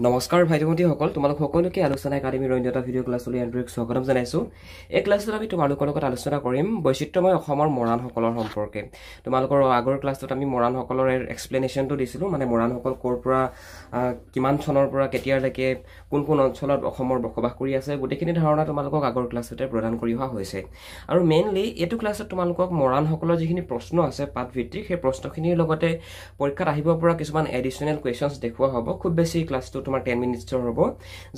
নমস্কাৰ ভাই ভণ্টিসকল, তোমালোক সকলোকে আলোচনা একাডেমীৰ অন্য এটা ভিডিঅ' ক্লাছলৈ আন্তৰিক স্বাগতম জনাইছোঁ। এই ক্লাছটোত আমি তোমালোকৰ লগত আলোচনা কৰিম বৈচিত্ৰ্যময় অসমৰ মৰাণসকলৰ সম্পৰ্কে। তোমালোকৰ আগৰ ক্লাছটোত আমি মৰাণসকলৰ এক্সপ্লেনেশ্যনটো দিছিলোঁ, মানে মৰাণসকল ক'ৰ পৰা কিমান চনৰ পৰা কেতিয়ালৈকে কোন কোন অঞ্চলত অসমৰ বসবাস কৰি আছে গোটেইখিনি ধাৰণা তোমালোকক আগৰ ক্লাছটোতে প্ৰদান কৰি অহা হৈছে। আৰু মেইনলি এইটো ক্লাছত তোমালোকক মৰাণসকলৰ যিখিনি প্ৰশ্ন আছে পাঠভিত্তিক, সেই প্ৰশ্নখিনিৰ লগতে পৰীক্ষাত আহিব পৰা কিছুমান এডিশ্যনেল কুৱেশ্যনছ দেখুওৱা হ'ব। খুব বেছি ক্লাছটো তোমাৰ 10 মিনিটছৰ হ'ব।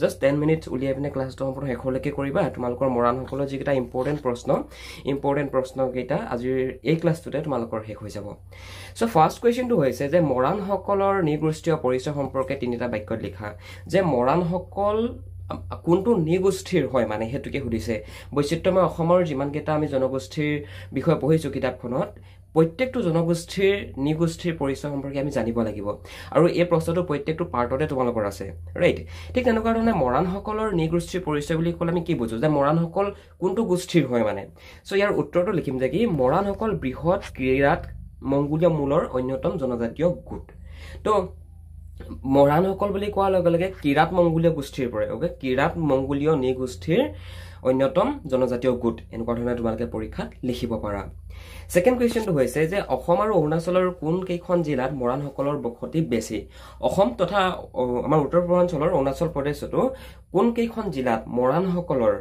জাষ্ট 10 মিনিটছ উলিয়াই পিনে ক্লাছটো সম্পূৰ্ণ শেষলৈকে কৰিবা। তোমালোকৰ মৰাণসকলৰ যিকেইটা ইম্পৰ্টেণ্ট প্ৰশ্নকেইটা আজিৰ এই ক্লাছটোতে তোমালোকৰ শেষ হৈ যাব। চ' ফাৰ্ষ্ট কুৱেশ্যনটো হৈছে যে মৰাণসকলৰ নৃগোষ্ঠীয় পৰিচয় সম্পৰ্কে 3টা বাক্যত লিখা। যে মৰাণসকল কোনটো নৃগোষ্ঠীৰ হয়, মানে সেইটোকে সুধিছে। বৈচিত্ৰ্যময় অসমৰ যিমানকেইটা আমি জনগোষ্ঠীৰ বিষয়ে পঢ়িছোঁ কিতাপখনত, প্ৰত্যেকটো জনগোষ্ঠীৰ নৃগোষ্ঠীৰ পৰিচয় সম্পৰ্কে আমি জানিব লাগিব। আৰু এই প্ৰশ্নটো প্ৰত্যেকটো পাৰ্টতে তোমালোকৰ আছে, ৰাইট? ঠিক তেনেকুৱা ধৰণে মৰাণসকলৰ নৃগোষ্ঠীৰ পৰিচয় বুলি ক'লে আমি কি বুজো, যে মৰাণসকল কোনটো গোষ্ঠীৰ হয় মানে। চ' ইয়াৰ উত্তৰটো লিখিম যে কি, মৰাণসকল বৃহৎ কিৰাত মংগোলীয় মূলৰ অন্যতম জনজাতীয় গোট। তো মৰাণসকল বুলি কোৱাৰ লগে লগে কিৰাত মংগোলীয় গোষ্ঠীৰ পৰে, অ'কে? কিৰাত মংগোলীয় নৃগোষ্ঠীৰ অন্যতম জনজাতীয় গোট, এনেকুৱা ধৰণে তোমালোকে পৰীক্ষাত লিখিব পাৰা। ছেকেণ্ড কুৱেশ্যনটো হৈছে যে অসম আৰু অৰুণাচলৰ কোন কেইখন জিলাত মৰাণসকলৰ বসতি বেছি? অসম তথা আমাৰ উত্তৰ পূৰ্বাঞ্চলৰ অৰুণাচল প্ৰদেশতো কোন কেইখন জিলাত মৰাণসকলৰ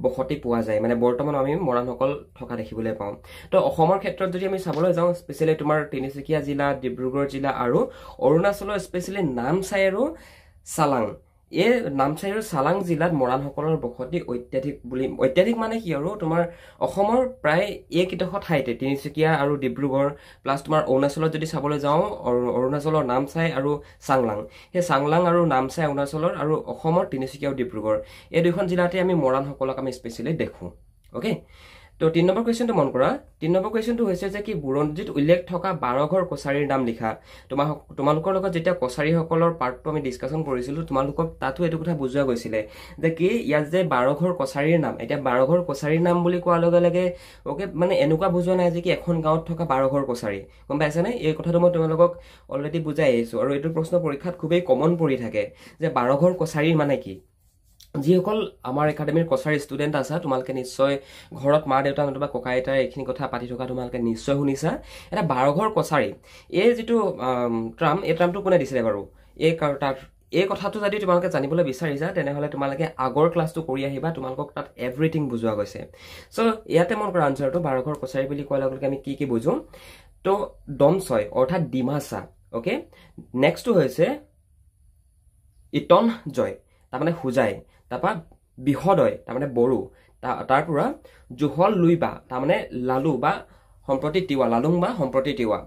বসতি পোৱা যায়, মানে বৰ্তমান আমি মৰাণসকল থকা দেখিবলৈ পাওঁ। তো অসমৰ ক্ষেত্ৰত যদি আমি চাবলৈ যাওঁ, স্পেচিয়েলি তোমাৰ তিনিচুকীয়া জিলা, ডিব্ৰুগড় জিলা আৰু অৰুণাচলৰ স্পেচিয়েলি নামচাই আৰু চালাং, এই নামচাই আৰু চালাং জিলাত মৰাণসকলৰ বসতি অত্যাধিক মানে কি আৰু তোমাৰ অসমৰ প্ৰায় এইকেইডোখৰ ঠাইতে তিনিচুকীয়া আৰু ডিব্ৰুগড় প্লাছ তোমাৰ অৰুণাচলত যদি চাবলৈ যাওঁ অৰুণাচলৰ নামচাই আৰু চাংলাং, সেই চাংলাং আৰু নামচাই অৰুণাচলৰ আৰু অসমৰ তিনিচুকীয়া আৰু ডিব্ৰুগড়, এই দুখন জিলাতে আমি মৰাণসকলক আমি স্পেচিয়েলি দেখোঁ, অ'কে? তো 3 নম্বৰ কুৱেশ্যনটো মন কৰা। 3 নম্বৰ কুৱেশ্যনটো হৈছে যে কি, বুৰঞ্জীত উল্লেখ থকা 12 ঘৰ কছাৰীৰ নাম লিখা। তোমালোকৰ লগত যেতিয়া কছাৰীসকলৰ পাৰ্টটো আমি ডিছকাশ্যন কৰিছিলোঁ, তোমালোকক তাতো এইটো কথা বুজোৱা গৈছিলে যে কি, ইয়াত যে 12 ঘৰ কছাৰীৰ নাম, এতিয়া 12 ঘৰ কছাৰীৰ নাম বুলি কোৱাৰ লগে লগে অ'কে, মানে এনেকুৱা বুজোৱা নাই যে কি এখন গাঁৱত থকা 12 ঘৰ কছাৰী, গম পাইছানে? এই কথাটো মই তোমালোকক অলৰেডি বুজাই আহিছোঁ। আৰু এইটো প্ৰশ্ন পৰীক্ষাত খুবেই কমন পৰি থাকে যে 12 ঘৰ কছাৰী মানে কি। যিসকল আমাৰ একাডেমীৰ কছাৰী ষ্টুডেণ্ট আছা, তোমালোকে নিশ্চয় ঘৰত মা দেউতা নতুবা ককা আইতাই এইখিনি কথা পাতি থকা তোমালোকে নিশ্চয় শুনিছা। এটা 12 ঘৰ কছাৰী, এই যিটো এই ট্ৰামটো কোনে দিছিলে বাৰু? এই কথাটো যদি তোমালোকে জানিবলৈ বিচাৰিছা, তেনেহ'লে তোমালোকে আগৰ ক্লাছটো কৰি আহিবা, তোমালোকক তাত এভৰিথিং বুজোৱা গৈছে। চ' ইয়াতে মন কৰা আনচাৰটো 12 ঘৰ কছাৰী বুলি কোৱাৰ লগে লগে আমি কি কি বুজো? তো ডমচয় অৰ্থাৎ ডিমাচা, অ'কে? নেক্সটটো হৈছে ইটন জয়, তাৰমানে হোজাই। তাৰপৰা বিহদয়, তাৰমানে বড়ো। তাৰ পৰা জোহল লুইবা, তাৰমানে লালু বা সম্প্ৰতি তিৱা, লালুং বা সম্প্ৰতি তিৱা।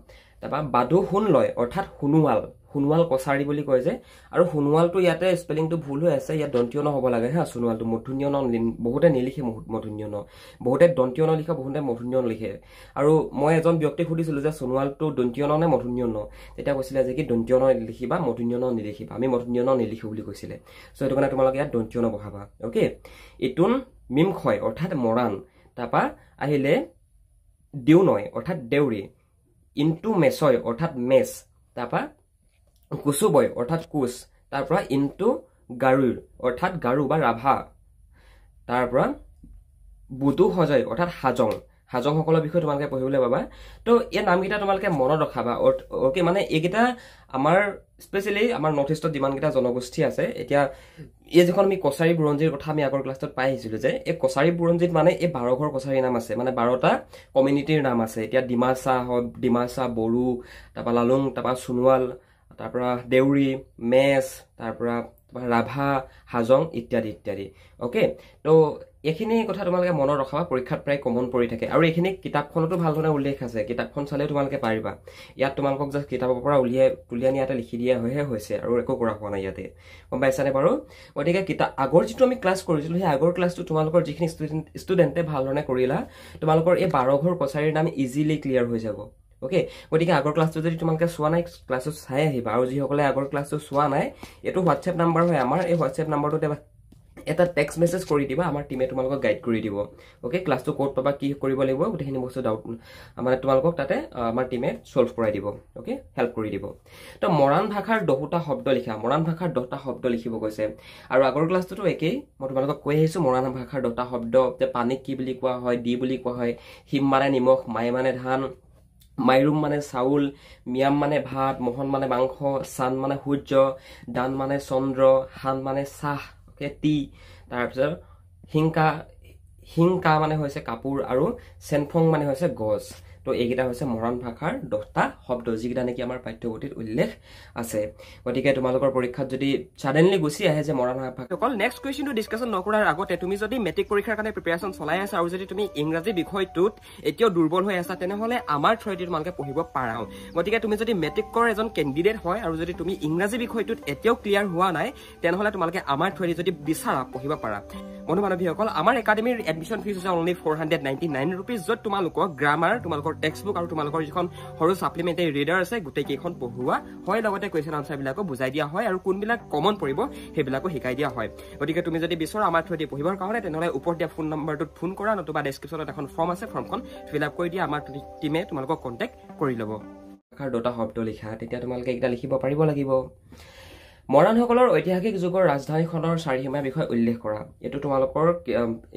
তাৰপৰা বাদু সোণলয় অৰ্থাৎ সোণোৱাল কছাৰী বুলি কয় যে। আৰু সোণোৱালটো ইয়াতে স্পেলিংটো ভুল হৈ আছে, ইয়াত দন্তীয় ন হ'ব লাগে হা। সোণোৱালটো মূৰ্ধন্য ন, বহুতে নিলিখে মূৰ্ধন্য ন, বহুতে দন্তীয় ন লিখে, বহুতে মূৰ্ধন্য লিখে। আৰু মই এজন ব্যক্তিক সুধিছিলোঁ যে সোণোৱালটো দন্তীয় ন নে মূৰ্ধন্য ন, তেতিয়া কৈছিলে যে কি দন্তীয় ন লিখিবা, মূৰ্ধন্য ন নিলিখিবা। আমি মূৰ্ধন্য ন নিলিখো বুলি কৈছিলে। চ' সেইটো কাৰণে তোমালোকে ইয়াত দন্তীয় ন বহাবা, অ'কে? ইটোন মিমখয় অৰ্থাৎ মৰাণ। তাৰপৰা আহিলে দেউনয় অৰ্থাৎ দেউৰী। ইনটু মেচয় অৰ্থাৎ মেচ। তাৰপৰা কুচুবয় অৰ্থাৎ কোচ। তাৰ পৰা ইনটু গাৰুৰ অৰ্থাৎ গাৰু বা ৰাভা। তাৰ পৰা বুদু সজয় অৰ্থাৎ হাজংসকলৰ বিষয়ে তোমালোকে পঢ়িবলৈ পাবা। তো এই নামকেইটা তোমালোকে মনত ৰখাবা, অ'কে? মানে এইকেইটা আমাৰ স্পেচিয়েলি আমাৰ নৰ্থ ইষ্টত যিমানকেইটা জনগোষ্ঠী আছে, এতিয়া এই যিখন আমি কছাৰী বুৰঞ্জীৰ কথা আমি আগৰ ক্লাছটোত পাই আহিছিলোঁ যে এই কছাৰী বুৰঞ্জীত মানে এই 12 ঘৰ কছাৰীৰ নাম আছে, মানে 12টা কমিউনিটিৰ নাম আছে। এতিয়া ডিমাচা, বড়ো, তাৰপৰা লালুং, তাৰপৰা সোণোৱাল, তাৰপৰা দেউৰী, মেচ, তাৰপৰা ৰাভা, হাজং ইত্যাদি ইত্যাদি, অ'কে? তো এইখিনি কথা তোমালোকে মনত ৰখাবা, পৰীক্ষাত প্ৰায় কমন পৰি থাকে। আৰু এইখিনি কিতাপখনতো ভাল ধৰণে উল্লেখ আছে, কিতাপখন চালেও তোমালোকে পাৰিবা। ইয়াত তোমালোকক জাষ্ট কিতাপৰ পৰা তুলি আনি ইয়াতে লিখি দিয়া হৈছে, আৰু একো কৰা হোৱা নাই ইয়াতে, গম পাইছানে বাৰু? গতিকে আগৰ যিটো আমি ক্লাছ কৰিছিলোঁ, সেই আগৰ ক্লাছটো তোমালোকৰ যিখিনি ষ্টুডেণ্টে ভাল ধৰণে কৰিলা, তোমালোকৰ এই 12 ঘৰ কছাৰীৰ নাম ইজিলি ক্লিয়াৰ হৈ যাব, অ'কে? গতিকে আগৰ ক্লাছটো যদি তোমালোকে চোৱা নাই, ক্লাছটো চাই আহিবা। আৰু যিসকলে আগৰ ক্লাছটো চোৱা নাই, এইটো হোৱাটছএপ নাম্বাৰ হয় আমাৰ, এই হোৱাটছএপ নাম্বাৰটোতে এটা টেক্সট মেছেজ কৰি দিবা আমাৰ টিমে তোমালোকক গাইড কৰি দিব ওকে ক্লাছটো ক'ত পাবা কি কৰিব লাগিব গোটেইখিনি বস্তু ডাউট মানে তোমালোকক তাতে আমাৰ টিমে সলভ কৰাই দিব ওকে হেল্প কৰি দিব তো মৰাণ ভাষাৰ 10টা শব্দ লিখা মৰাণ ভাষাৰ 10টা শব্দ লিখিব কৈছে আৰু আগৰ ক্লাছটোতো একেই মই তোমালোকক কৈ আহিছো মৰাণ ভাষাৰ 10টা শব্দ যে পানীক কি বুলি কোৱা হয় দি বুলি কোৱা হয় হিম মানে নিমখ মাই মানে ধান মাইৰুম মানে চাউল মিয়াম মানে ভাত মোহন মানে মাংস চান মানে সূৰ্য দান মানে চন্দ্ৰ হান মানে চাহ ওকে টি তাৰপিছত হিংকা মানে হৈছে কাপোৰ আৰু চেনফং মানে হৈছে গছ তো এইকেইটা হৈছে মৰাণ ভাষাৰ 10টা শব্দ যিকেইটা নেকি আমাৰ পাঠ্যপুথিত উল্লেখ আছে গতিকে তোমালোকৰ পৰীক্ষাত যদি সাডেনলি গুছি আহে যে মৰাণ ভাষা অকল নেক্সট কুৱেশ্যনটো ডিসকাশন নকৰাৰ আগতে তুমি যদি মেট্ৰিক পৰীক্ষাৰ কাৰণে প্ৰিপাৰেচন চলাই আছা আৰু যদি তুমি ইংৰাজী বিষয়টোত এতিয়াও দুৰ্বল হৈ আছা তেনেহলে আমাৰ থ্ৰুদি তোমালোকে পঢ়িব পাৰা গতিকে তুমি যদি মেট্ৰিকৰ এজন কেণ্ডিডেট হয় আৰু যদি তুমি ইংৰাজী বিষয়টোত এতিয়াও ক্লিয়াৰ হোৱা নাই তেনেহলে তোমালোকে আমাৰ থ্ৰুদি যদি বিচাৰা পঢ়িব পাৰা বন্ধু বান্ধৱীসকল আমাৰ একাডেমীৰ এডমিশ্যন ফিজ হৈছে অনলি 499 rupees য'ত তোমালোকক গ্ৰামাৰ তোমালোকৰ টেক্সটবুক আৰু তোমালোকৰ যিখন সৰু সাপ্লিমেণ্টাৰী ৰিডাৰ আছে গোটেইকেইখন পঢ়ুৱা হয় লগতে কুৱেশ্যন আনসাৰবিলাকো বুজাই দিয়া হয় আৰু কোনবিলাক কমন পৰিব সেইবিলাকো শিকাই দিয়া হয় গতিকে তুমি যদি বিচাৰা আমাৰ থ্ৰুদি পঢ়িবৰ কাৰণে তেনেহলে ওপৰত দিয়া ফোন নম্বৰটোত ফোন কৰা নতুবা ডেছক্ৰিপশ্যনত এখন ফৰ্ম আছে ফৰ্মখন ফিল আপ কৰি দিয়া আমাৰ টিমে তোমালোকক কণ্টেক্ট কৰি ল'ব ভাষাৰ 2টা শব্দ লিখা তেতিয়া তোমালোকে এটা লিখিব পাৰিব লাগিব মৰাণসকলৰ ঐতিহাসিক যুগৰ ৰাজধানীখনৰ চাৰিসীমাৰ বিষয়ে উল্লেখ কৰা এটো তোমালোকৰ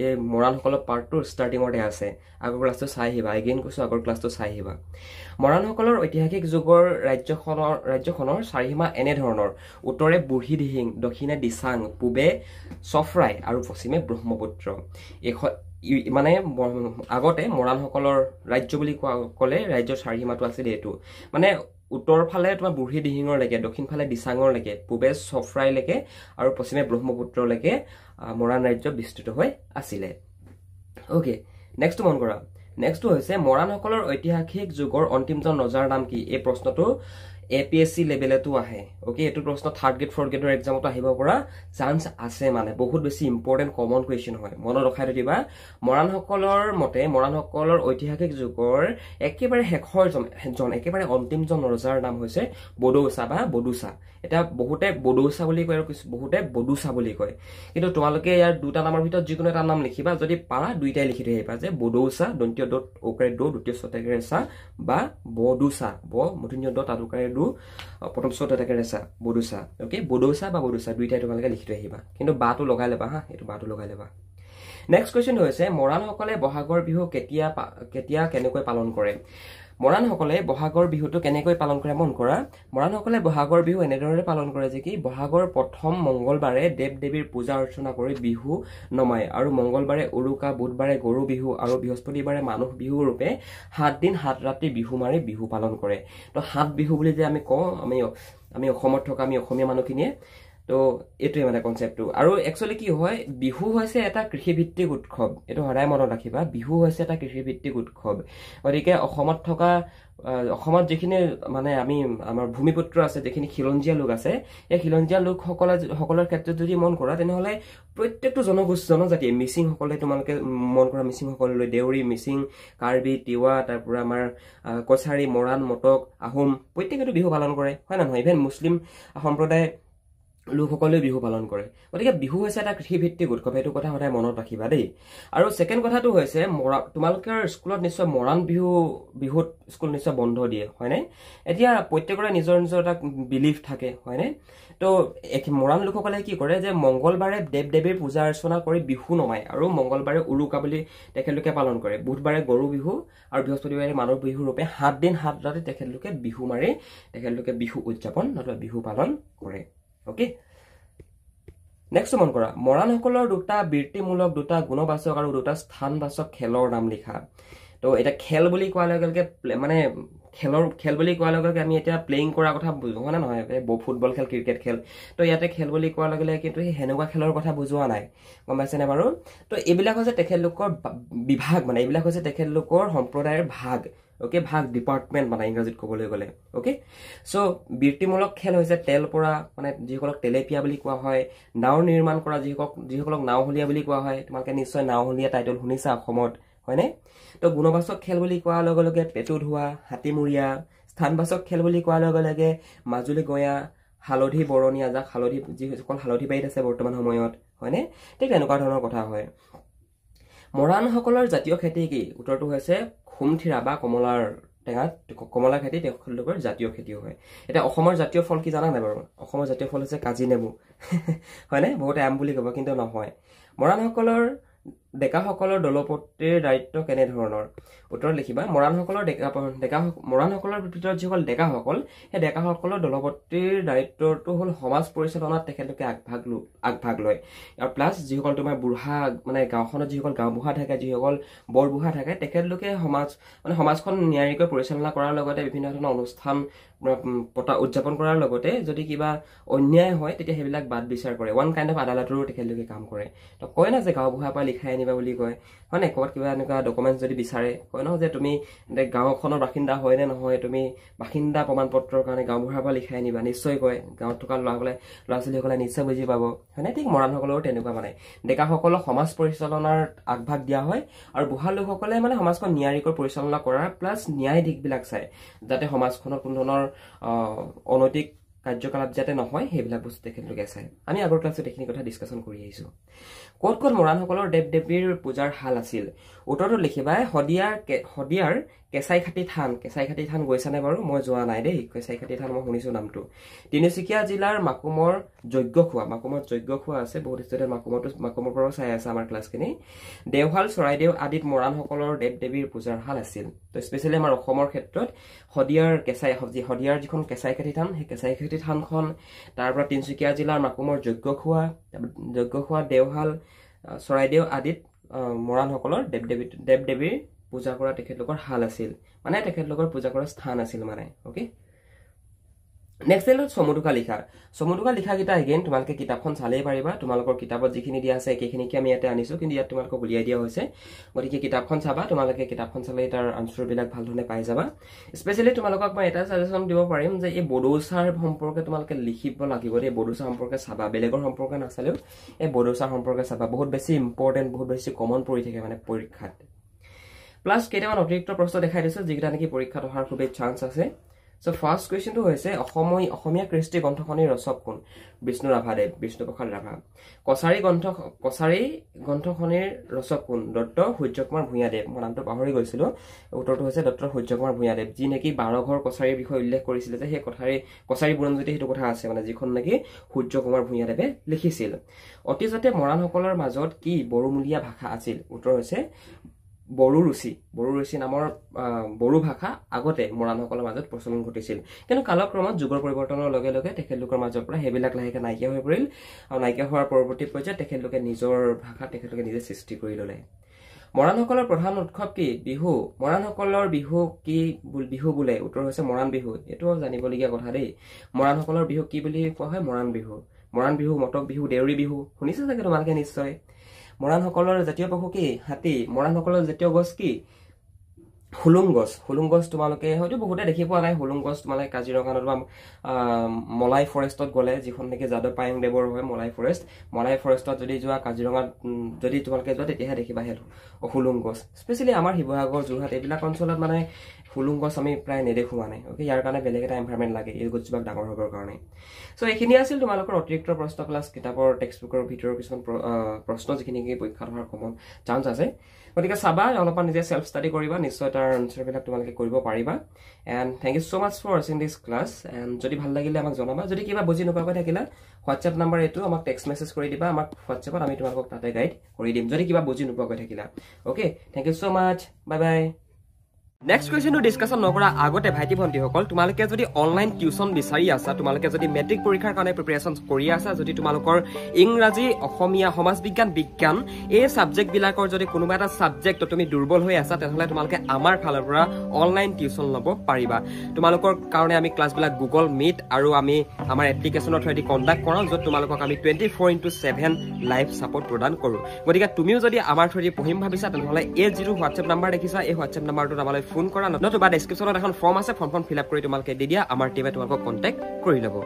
এই মৰাণসকলৰ পাৰ্টটো ষ্টাৰ্টিংতে আছে আগৰ ক্লাছটো চাই আহিবা এগেইন কৈছো আগৰ ক্লাছটো চাই আহিবা মৰাণসকলৰ ঐতিহাসিক যুগৰ ৰাজ্যখনৰ চাৰিসীমা এনে ধৰণৰ উত্তৰে বুঢ়ী দিহিং দক্ষিণে দিচাং পূবে চফৰাই আৰু পশ্চিমে ব্ৰহ্মপুত্ৰ মানে আগতে মৰাণসকলৰ ৰাজ্য বুলি ক'লে ৰাজ্যৰ চাৰিসীমাটো আছিল এইটো মানে উত্তৰ ফালে তোমাৰ বুঢ়ী দিহিঙৰ লৈকে দক্ষিণ ফালে দিচাঙৰ লৈকে পূবে চফৰাই লৈকে আৰু পশ্চিমে ব্ৰহ্মপুত্ৰৰ লৈকে মৰাণ ৰাজ্য বিস্তৃত হৈ আছিল ওকে নেক্সট মন কৰা নেক্সট হৈছে মৰাণসকলৰ ঐতিহাসিক যুগৰ অন্তিমজন ৰজাৰ নাম কি এই প্ৰশ্নটো APSC লেভেলতো আহে ওকে এটো প্ৰশ্ন 3rd গ্ৰেড 4th গ্ৰেডৰ এক্সামত আহিব পৰা চান্স আছে মানে বহুত বেছি ইম্পৰ্টেন্ট কমন কোৱেশ্চন হয় মনত ৰখাই দিবা মৰাণসকলৰ মতে মৰাণসকলৰ ঐতিহাসিক যুগৰ একেবাৰে শেষৰ জন একেবাৰে অন্তিমজন ৰজাৰ নাম হৈছে বডৌচা বা বডুচা এটা বহুতে বডৌচা বুলি কয় আৰু বহুতে বডুচা বুলি কয় কিন্তু তোমালোকে ইয়াৰ দুটা নামৰ ভিতৰত যিকোনো এটা নাম লিখিবা যদি পাৰা দুইটাই লিখি থৈ আহিবা যে বডৌচা দন্তীয় ডট ওকৰে দো দ্বিতীয় শতকেৰে সা বা বডুচা ব মধ্যমীয় ডট আদুকাৰে দো প্ৰথম শতকেৰে সা বডুচা ওকে বডৌচা বা বডুচা দুইটাই তোমালোকে লিখি থৈ আহিবা কিন্তু বাটো লগাই লবা হা এটো বাটো লগাই লবা নেক্সট কোৱেশ্চন হৈছে মৰাণসকলে বহাগৰ বিহু কেতিয়া কেনেকৈ পালন কৰে মৰাণসকলে বহাগৰ বিহুটো কেনেকৈ পালন কৰে মন কৰা মৰাণসকলে বহাগৰ বিহু এনেদৰে পালন কৰে যে কি বহাগৰ প্ৰথম মঙ্গলবাৰে দেৱ দেৱীৰ পূজা অৰ্চনা কৰি বিহু নমায় আৰু মঙ্গলবাৰে উৰুকা বুধবাৰে গৰু বিহু আৰু বৃহস্পতিবাৰে মানুহ বিহু ৰূপে 7 দিন 7 ৰাতি বিহু মাৰি বিহু পালন কৰে তো 7 বিহু বুলি যে আমি কওঁ আমি অসমত থকা আমি অসমীয়া মানুহখিনিয়ে তো এটোই মানে কনসেপ্টটো আৰু একচুয়ালি কি হয় বিহু হৈছে এটা কৃষিভিত্তিক উৎসৱ এটো হৰাই মনত ৰাখিবা বিহু হৈছে এটা কৃষিভিত্তিক উৎসৱ গতিকে অসমত থকা অসমত যিখিনি মানে আমি আমাৰ ভূমিপুত্ৰ আছে যিখিনি খিলঞ্জীয়া লোক আছে এই খিলঞ্জীয়া লোকসকলৰ ক্ষেত্ৰত যদি মন কৰা তেনেহলে প্ৰত্যেকটো জনজাতি মিচিং সকলে তোমালোকে মন কৰা মিচিং সকললৈ দেউৰী মিচিং কাৰ্বি তিৱা তাৰপৰা আমাৰ কছাৰী মৰাণ মটক আহোম প্ৰত্যেকটো বিহু পালন কৰে হয় না নহয় ইভেন মুছলিম সম্প্ৰদায় লোকসকলে বিহু পালন কৰে গতিকে বিহু হৈছে এটা কৃষিভিত্তিক উৎসৱ এইটো কথা সদায় মনত ৰাখিবা দেই আৰু সেকেন্ড কথাটো হৈছে তোমালোকৰ স্কুলত নিশ্চয় মৰাণ বিহুত স্কুল নিশ্চয় বন্ধ দিয়ে হয় নাই এতিয়া প্ৰত্যেকৰে নিজৰ নিজৰ এটা বিলিফ থাকে হয় নাই তো মৰাণ লোকসকলে কি কৰে যে মঙ্গলবাৰে দেৱ দেৱীৰ পূজা অৰ্চনা কৰি বিহু নমায় আৰু মঙ্গলবাৰে উৰুকা বুলি তেখেতলোকে পালন কৰে বুধবাৰে গৰু বিহু আৰু বৃহস্পতিবাৰে মানুহ বিহু ৰূপে 7 দিন 7 ৰাতি তেখেতলোকে বিহু মাৰি তেখেতলোকে বিহু উদযাপন নতুবা বিহু পালন কৰে ওকে নেক্সট মন কৰা মৰাণসকলৰ দুটা বৃত্তিমূলক দুটা গুণবাচক আৰু দুটা স্থানবাচক খেলৰ নাম লিখা তো এটা খেল বুলি কোৱাৰ লগে মানে খেল বুলি কোৱাৰ লগে আমি এটা প্লেইং কৰা কথা বুজোৱা না নহয় ফুটবল খেল ক্ৰিকেট খেল তো ইয়াতে খেল বুলি কোৱাৰ লগে কিন্তু হেনেকুৱা খেলৰ কথা বুজোৱা নাই গম পাইছেনে বাৰু তো এইবিলাক হৈছে তেখেতলোকৰ বিভাগ মানে এইবিলাক হৈছে তেখেতলোকৰ সম্প্ৰদায়ৰ ভাগ ওকে ভাগ ডিপাৰ্টমেন্ট মানে ইংৰাজীত ক'বলৈ গ'লে ওকে সো বৃত্তিমূলক খেল হৈছে তেল পৰা মানে যিসকলক তেলেপিয়া বুলি কোৱা হয় নাও নিৰ্মাণ কৰা যিসকলক নাওহলীয়া বুলি কোৱা হয় তোমালোকে নিশ্চয় নাওহলীয়া টাইটেল শুনিছা অসমত হয়নে তো গুণবাচক খেল বুলি কোৱাৰ লগে পেটু ধোৱা হাতীমুৰিয়া স্থানবাচক খেল বুলি কোৱাৰ লগে মাজুলী গয়া হালধি বৰণীয়া যাক হালধি যিসকল হালধি বাৰীত আছে বৰ্তমান সময়ত হয়নে ঠিক তেনেকুৱা ধৰণৰ কথা হয় মৰাণসকলৰ জাতীয় খেতি কি উত্তৰটো হৈছে খুমথিৰা বা কমলাৰ টেঙা কমলা খেতি তেওঁলোকৰ জাতীয় খেতিও হয় এটা অসমৰ জাতীয় ফল কি জানা নাই বাৰু অসমৰ জাতীয় ফল হৈছে কাজি নেমু হয়নে বহুতে আম বুলি ক'ব কিন্তু নহয় মৰাণসকলৰ ডেকাসকলৰ দলপতিৰ দায়িত্ব কেনে ধৰণৰ উত্তৰ লিখিবা মৰাণসকলৰ মৰাণসকলৰ ভিতৰত যিসকল ডেকাসকল সেই ডেকাসকলৰ দলপতিৰ দায়িত্বটো হ'ল সমাজ পৰিচালনাত তেখেতলোকে আগভাগ লয় আৰু প্লাছ যিসকল তোমাৰ বুঢ়া মানে গাঁওখনত যিসকল গাঁওবুঢ়া থাকে যিসকল বৰবুঢ়া থাকে তেখেতলোকে সমাজখন নিয়াৰিকৈ পৰিচালনা কৰাৰ লগতে বিভিন্ন ধৰণৰ অনুষ্ঠান উদযাপন কৰাৰ লগতে যদি কিবা অন্যায় হয় তেতিয়া সেইবিলাক বাদ বিচাৰ কৰে ওৱান কাইণ্ড অফ আদালতৰো তেখেতলোকে কাম কৰে তো কয় না যে গাঁওবুঢ়াৰ পৰা লিখাই আনিবা বুলি কয় হয় নাই ক'ৰবাত কিবা এনেকুৱা ডকুমেণ্টছ যদি বিচাৰে কয় নহয় যে তুমি গাঁওখনৰ বাসিন্দা হয় নে নহয় তুমি বাসিন্দা প্ৰমাণ পত্ৰৰ কাৰণে গাঁওবুঢ়াৰ পৰা লিখাই আনিবা নিশ্চয় কয় গাঁৱত থকা ল'ৰা ছোৱালীসকলে নিশ্চয় বুজি পাব হয়নে ঠিক মৰাণসকলৰো তেনেকুৱা মানে ডেকাসকলক সমাজ পৰিচালনাৰ আগভাগ দিয়া হয় আৰু বুঢ়া লোকসকলে মানে সমাজখন নিয়াৰিকৈ পৰিচালনা কৰাৰ প্লাছ ন্যায় দিশবিলাক চায় যাতে সমাজখনত কোনো ধৰণৰ অনৈতিক কাৰ্যকলাপ যাতে নহয় সেইবিলাক বস্তু তেখেতলোকে চায় আমি আগৰ ক্লাছত এইখিনি কথা ডিছকাশ্যন কৰি আহিছোঁ ক'ত ক'ত মৰাণসকলৰ দেৱ দেৱীৰ পূজাৰ হাল আছিল উত্তৰটো লিখিবা শদিয়াৰ কেঁচাইখাতি থান গৈছানে বাৰু মই যোৱা নাই দেই কেঁচাইখাতি থান মই শুনিছোঁ নামটো তিনিচুকীয়া জিলাৰ মাকুমৰ যজ্ঞখোৱা আছে বহুত ষ্টুডেণ্ট মাকুমৰ পৰাও চাই আছে আমাৰ ক্লাছখিনি দেওশাল চৰাইদেউ আদিত মৰাণসকলৰ দেৱ দেৱীৰ পূজাৰ হাল আছিল তো স্পেচিয়েলি আমাৰ অসমৰ ক্ষেত্ৰত শদিয়াৰ যিখন কেঁচাইখাতি থান সেই কেঁচাইখাতি থানখন তাৰ পৰা তিনিচুকীয়া জিলাৰ মাকুমৰ যজ্ঞখোৱা দেওশাল চৰাইদেউ আদিত মৰাণসকলৰ দেৱ দেৱীৰ পূজা কৰা তেখেতলোকৰ হাল আছিল মানে তেখেতলোকৰ পূজা কৰা স্থান আছিল মানে ওকে নেক্সট হ'ল চমুদুকা লিখাকেইটা এগেইন তোমালোকে কিতাপখন চালেই পাৰিবা তোমালোকৰ কিতাপত যিখিনি দিয়া আছে একেখিনিকে আমি ইয়াতে আনিছোঁ কিন্তু ইয়াত তোমালোকক উলিয়াই দিয়া হৈছে গতিকে কিতাপখন চাবা তোমালোকে কিতাপখন চালেই তাৰ আনচাৰবিলাক ভাল ধৰণে পাই যাবা স্পেচিয়েলি তোমালোকক মই এটা ছাজেশ্যন দিব পাৰিম যে এই বড়োচাৰ সম্পৰ্কে তোমালোকে লিখিব লাগিব দেই বড়োচা সম্পৰ্কে চাবা বেলেগৰ সম্পৰ্কে নাচালেও এই বড়োচাৰ সম্পৰ্কে চাবা বহুত বেছি ইম্পৰ্টেণ্ট বহুত বেছি কমন পৰি থাকে মানে পৰীক্ষাত প্লাছ কেইটামান অতিৰিক্ত প্ৰশ্ন দেখাই দিছে যিকেইটা নেকি পৰীক্ষাত অহাৰ খুবেই চান্স আছে সো ফাৰ্ষ্ট কুৱেশ্যনটো হৈছে অসমীয়া কৃষ্টি গ্ৰন্থখনিৰ ৰচক কোন বিষ্ণুপ্ৰসাদ ৰাভা কছাৰী গ্ৰন্থখনিৰ ৰচক কোন ডক্টৰ সূৰ্যকুমাৰ ভূঞাদেৱ মই নামটো পাহৰি গৈছিলোঁ উত্তৰটো হৈছে ডক্টৰ সূৰ্যকুমাৰ ভূঞাদেৱ যি নেকি 12 ঘৰ কছাৰীৰ বিষয়ে উল্লেখ কৰিছিলে যে সেই কছাৰী বুৰঞ্জীতে সেইটো কথা আছে মানে যিখন নেকি সূৰ্যকুমাৰ ভূঞাদেৱে লিখিছিল অতীজতে মৰাণসকলৰ মাজত কি বড়োমূলীয়া ভাষা আছিল উত্তৰ হৈছে বড়ো ৰুচি নামৰ বড়ো ভাষা আগতে মৰাণসকলৰ মাজত প্ৰচলন ঘটিছিল কিন্তু কালক্ৰমত যুগৰ পৰিৱৰ্তনৰ লগে লগে তেখেতলোকৰ মাজৰ পৰা সেইবিলাক লাহেকৈ নাইকিয়া হৈ পৰিল আৰু নাইকিয়া হোৱাৰ পৰৱৰ্তী পৰ্যায়ত তেখেতলোকে নিজৰ ভাষা তেখেতলোকে নিজে সৃষ্টি কৰি ল'লে মৰাণসকলৰ প্ৰধান উৎসৱ কি বিহু মৰাণসকলৰ বিহু বোলে উত্তৰ হৈছে মৰাণ বিহু এইটোও জানিবলগীয়া কথা দেই মৰাণসকলৰ বিহু কি বুলি কোৱা হয় মৰাণ বিহু মটক বিহু দেউৰী বিহু শুনিছে চাগে তোমালোকে নিশ্চয় মৰাণসকলৰ জাতীয় পশু কি হাতী মৰাণসকলৰ জাতীয় গছ কি হুলুং গছ তোমালোকে হয়তো বহুতে দেখি পোৱা নাই হুলুং গছ তোমালোকে কাজিৰঙাত বা মলাই ফৰেষ্টত গ'লে যিখন নেকি যাদৱ পায়েংদেৱৰ হয় মলাই ফৰেষ্টত যদি যোৱা কাজিৰঙাত যদি তোমালোকে যোৱা তেতিয়াহে দেখিবা সেইটো হুলুং গছ স্পেচিয়েলি আমাৰ শিৱসাগৰ যোৰহাট এইবিলাক অঞ্চলত মানে হুলুং গছ আমি প্ৰায় নেদেখোঁ মানে অ'কে ইয়াৰ কাৰণে বেলেগ এটা এনভাইৰমেণ্ট লাগে এই গছজোপাক ডাঙৰ হ'বৰ কাৰণে চ' এইখিনি আছিল তোমালোকৰ অতিৰিক্ত প্ৰশ্ন প্লাছ কিতাপৰ টেক্সটবুকৰ ভিতৰৰ কিছুমান প্ৰশ্ন যিখিনি পৰীক্ষাত হোৱাৰ কমন চান্স আছে গতিকে চাবা অলপমান নিজে সেল্ফ ষ্টাডি কৰিবা নিশ্চয় তাৰ আনচাৰবিলাক তোমালোকে কৰিব পাৰিবা and thank you so' much for ৱাচিং দিছ ক্লাছ এণ্ড যদি ভাল লাগিলে আমাক জনাবা যদি কিবা বুজি নোপোৱাকৈ থাকিলে হোৱাটছএপ নাম্বাৰ এইটো আমাক টেক্সট মেছেজ কৰি দিবা আমাক হোৱাটছএপত আমি তোমালোকক তাতে গাইড কৰি দিম যদি কিবা বুজি নোপোৱাকৈ থাকিলা okay thank you so' much bye bye next কুৱেশ্যনটো ডিছকাশ্যন নকৰা আগতে ভাইটি ভণ্টিসকল তোমালোকে যদি অনলাইন টিউশ্যন বিচাৰি আছা তোমালোকে যদি মেট্ৰিক পৰীক্ষাৰ কাৰণে প্ৰিপেৰেশ্যন কৰি আছা যদি তোমালোকৰ ইংৰাজী অসমীয়া সমাজ বিজ্ঞান এই ছাবজেক্টবিলাকৰ যদি কোনোবা এটা ছাবজেক্টত তুমি দুৰ্বল হৈ আছা তেনেহ'লে তোমালোকে আমাৰ ফালৰ পৰা অনলাইন টিউশ্যন ল'ব পাৰিবা তোমালোকৰ কাৰণে আমি ক্লাছবিলাক গুগল মিট আৰু আমি আমাৰ এপ্লিকেশ্যনৰ থ্ৰুৱেদি কণ্ডাক্ট কৰাওঁ য'ত তোমালোকক আমি 24/7 লাইভ ছাপোৰ্ট প্ৰদান কৰোঁ গতিকে তুমিও যদি আমাৰ থ্ৰুৱেদি পঢ়িম ভাবিছা তেনেহ'লে এই যিটো হোৱাটছএপ নাম্বাৰ দেখিছা এই হোৱাটছএপ নাম্বাৰটোত আমালৈ ফোন কৰা নতুবা ডেছক্ৰিপশ্যনত এখন ফৰ্ম আছে ফৰ্মখন ফিল আপ কৰি তোমালোকে দি দিয়া আমাৰ টিমে তোমালোকক কণ্টেক্ট কৰি ল'ব